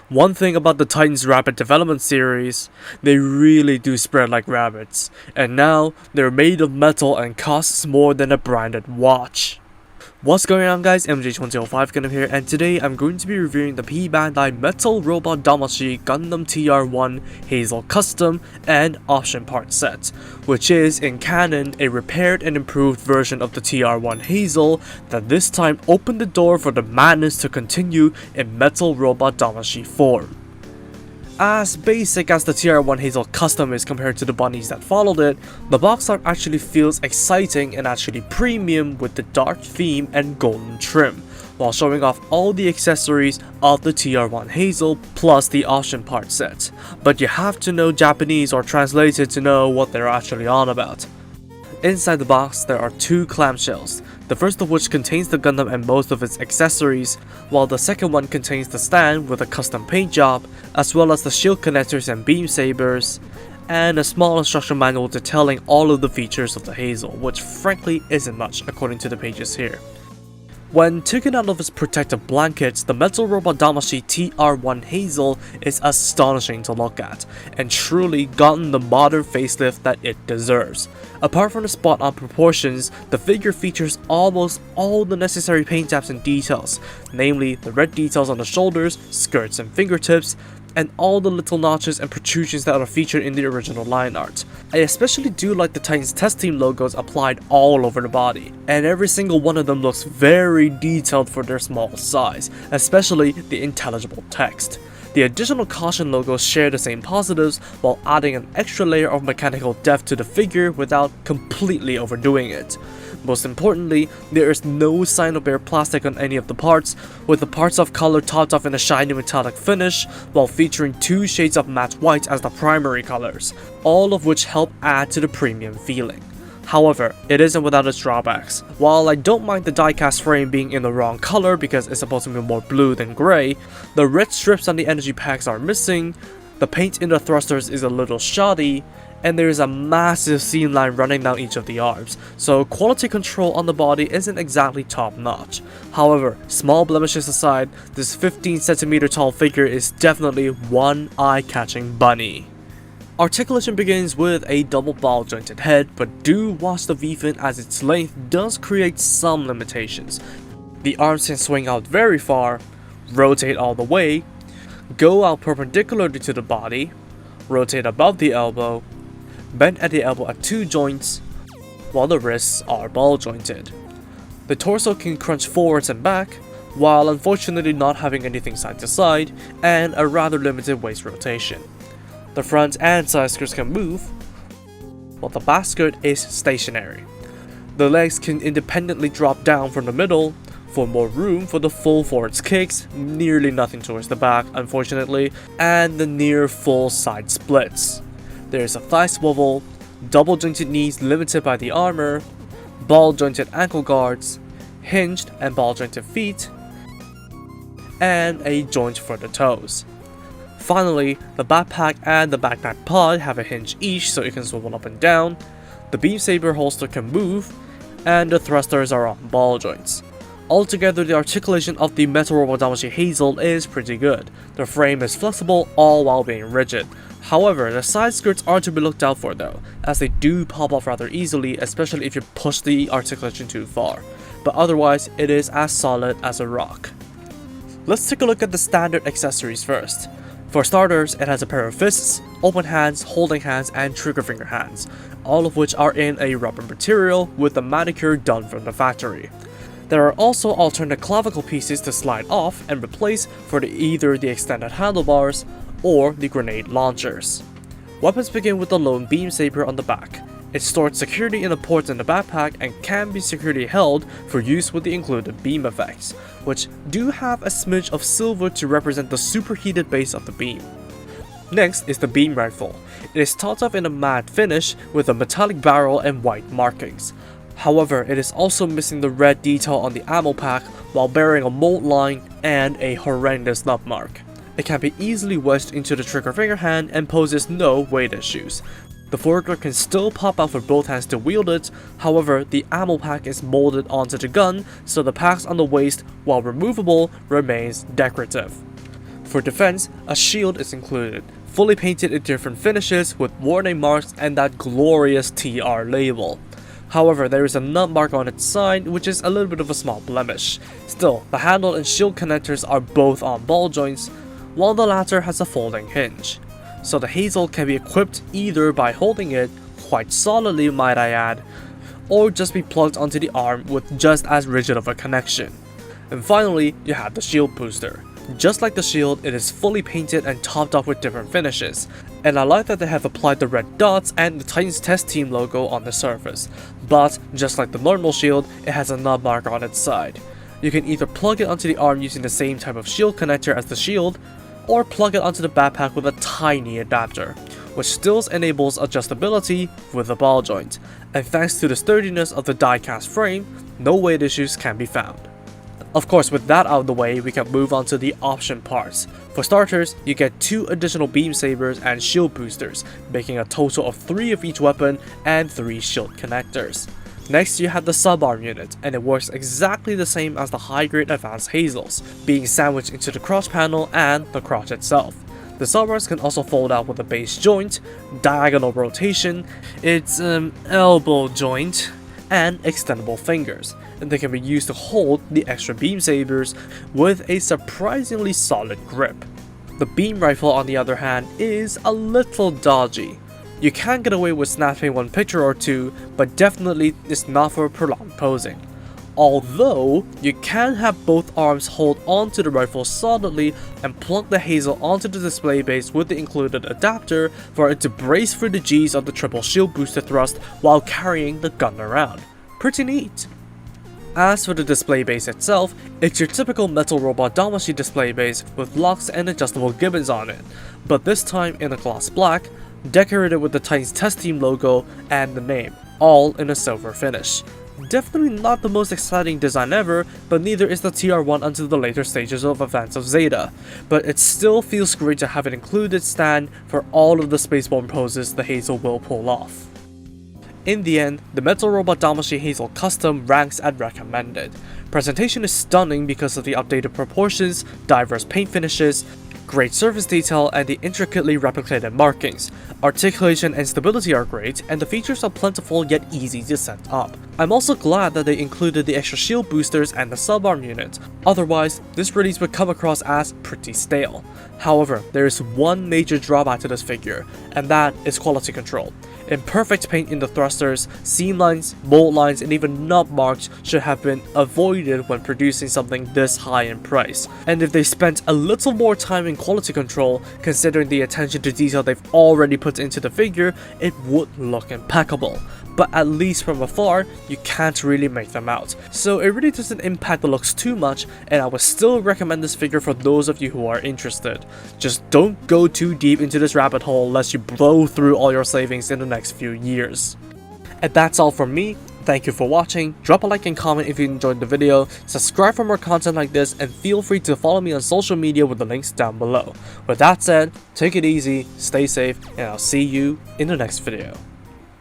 One thing about the Titan's rapid development series, they really do spread like rabbits, and now they're made of metal and costs more than a branded watch. What's going on guys, MJ2005 Gundam here, and today I'm going to be reviewing the Bandai Metal Robot Damashii Gundam TR-1 Hazel Custom and Option Part Set, which is, in canon, a repaired and improved version of the TR-1 Hazel that this time opened the door for the madness to continue in Metal Robot Damashii form. As basic as the TR-1 Hazel Custom is compared to the bunnies that followed it, the box art actually feels exciting and actually premium with the dark theme and golden trim, while showing off all the accessories of the TR-1 Hazel plus the option part set. But you have to know Japanese or translate it to know what they're actually on about. Inside the box, there are two clamshells, the first of which contains the Gundam and most of its accessories, while the second one contains the stand with a custom paint job, as well as the shield connectors and beam sabers, and a small instruction manual detailing all of the features of the Hazel, which frankly isn't much according to the pages here. When taken out of its protective blankets, the Metal Robot Damashii TR-1 Hazel is astonishing to look at, and truly gotten the modern facelift that it deserves. Apart from the spot-on proportions, the figure features almost all the necessary paint jobs and details, namely the red details on the shoulders, skirts and fingertips, and all the little notches and protrusions that are featured in the original line art. I especially do like the Titan's test team logos applied all over the body, and every single one of them looks very detailed for their small size, especially the intelligible text. The additional caution logos share the same positives while adding an extra layer of mechanical depth to the figure without completely overdoing it. Most importantly, there is no sign of bare plastic on any of the parts, with the parts of color topped off in a shiny metallic finish, while featuring two shades of matte white as the primary colors, all of which help add to the premium feeling. However, it isn't without its drawbacks. While I don't mind the die-cast frame being in the wrong color because it's supposed to be more blue than gray, the red strips on the energy packs are missing, the paint in the thrusters is a little shoddy, and there is a massive seam line running down each of the arms, so quality control on the body isn't exactly top notch. However, small blemishes aside, this 15cm tall figure is definitely one eye-catching bunny. Articulation begins with a double ball jointed head, but do watch the V-fin as its length does create some limitations. The arms can swing out very far, rotate all the way, go out perpendicularly to the body, rotate above the elbow, bend at the elbow at two joints, while the wrists are ball jointed. The torso can crunch forwards and back, while unfortunately not having anything side to side, and a rather limited waist rotation. The front and side skirts can move, while the back skirt is stationary. The legs can independently drop down from the middle, for more room for the full forwards kicks, nearly nothing towards the back unfortunately, and the near full side splits. There is a thigh swivel, double jointed knees limited by the armor, ball jointed ankle guards, hinged and ball jointed feet, and a joint for the toes. Finally, the backpack and the backpack pod have a hinge each so it can swivel up and down, the beam saber holster can move, and the thrusters are on ball joints. Altogether, the articulation of the Metal Robot Damashii Hazel is pretty good. The frame is flexible all while being rigid. However, the side skirts are to be looked out for though, as they do pop off rather easily, especially if you push the articulation too far. But otherwise, it is as solid as a rock. Let's take a look at the standard accessories first. For starters, it has a pair of fists, open hands, holding hands, and trigger finger hands, all of which are in a rubber material with the manicure done from the factory. There are also alternate clavicle pieces to slide off and replace for either the extended handlebars or the grenade launchers. Weapons begin with the lone beam saber on the back. It stores security in the ports in the backpack and can be securely held for use with the included beam effects, which do have a smidge of silver to represent the superheated base of the beam. Next is the beam rifle. It is topped off in a matte finish with a metallic barrel and white markings. However, it is also missing the red detail on the ammo pack while bearing a mold line and a horrendous nub mark. It can be easily wedged into the trigger finger hand and poses no weight issues. The foregrip can still pop out for both hands to wield it, however the ammo pack is molded onto the gun, so the packs on the waist, while removable, remains decorative. For defense, a shield is included, fully painted in different finishes with warning marks and that glorious TR label. However, there is a nut mark on its side, which is a little bit of a small blemish. Still, the handle and shield connectors are both on ball joints, while the latter has a folding hinge. So the Hazel can be equipped either by holding it, quite solidly might I add, or just be plugged onto the arm with just as rigid of a connection. And finally, you have the shield booster. Just like the shield, it is fully painted and topped off with different finishes, and I like that they have applied the red dots and the Titans Test Team logo on the surface, but just like the normal shield, it has a nut mark on its side. You can either plug it onto the arm using the same type of shield connector as the shield, or plug it onto the backpack with a tiny adapter, which still enables adjustability with the ball joint, and thanks to the sturdiness of the die-cast frame, no weight issues can be found. Of course, with that out of the way, we can move on to the option parts. For starters, you get 2 additional beam sabers and shield boosters, making a total of 3 of each weapon and 3 shield connectors. Next, you have the subarm unit, and it works exactly the same as the high-grade advanced Hazels, being sandwiched into the crotch panel and the crotch itself. The subarms can also fold out with a base joint, diagonal rotation, its elbow joint, and extendable fingers, and they can be used to hold the extra beam sabers with a surprisingly solid grip. The beam rifle, on the other hand, is a little dodgy. You can get away with snapping one picture or two, but definitely is not for prolonged posing. Although, you can have both arms hold onto the rifle solidly and plug the Hazel onto the display base with the included adapter for it to brace for the G's of the triple shield booster thrust while carrying the gun around. Pretty neat. As for the display base itself, it's your typical Metal Robot Damashii display base with locks and adjustable gibbons on it, but this time in a gloss black, decorated with the Titans Test Team logo and the name, all in a silver finish. Definitely not the most exciting design ever, but neither is the TR-1 until the later stages of Advance of Zeta, but it still feels great to have an included stand for all of the spaceborne poses the Hazel will pull off. In the end, the Metal Robot Damashii Hazel Custom ranks at recommended. Presentation is stunning because of the updated proportions, diverse paint finishes, great surface detail, and the intricately replicated markings. Articulation and stability are great, and the features are plentiful yet easy to set up. I'm also glad that they included the extra shield boosters and the subarm unit, otherwise this release would come across as pretty stale. However, there is one major drawback to this figure, and that is quality control. Imperfect paint in the thrusters, seam lines, mold lines, and even nub marks should have been avoided when producing something this high in price. And if they spent a little more time in quality control, considering the attention to detail they've already put into the figure, it would look impeccable. But at least from afar, you can't really make them out. So it really doesn't impact the looks too much, and I would still recommend this figure for those of you who are interested. Just don't go too deep into this rabbit hole lest you blow through all your savings in the next few years. And that's all from me. Thank you for watching, drop a like and comment if you enjoyed the video, subscribe for more content like this, and feel free to follow me on social media with the links down below. With that said, take it easy, stay safe, and I'll see you in the next video.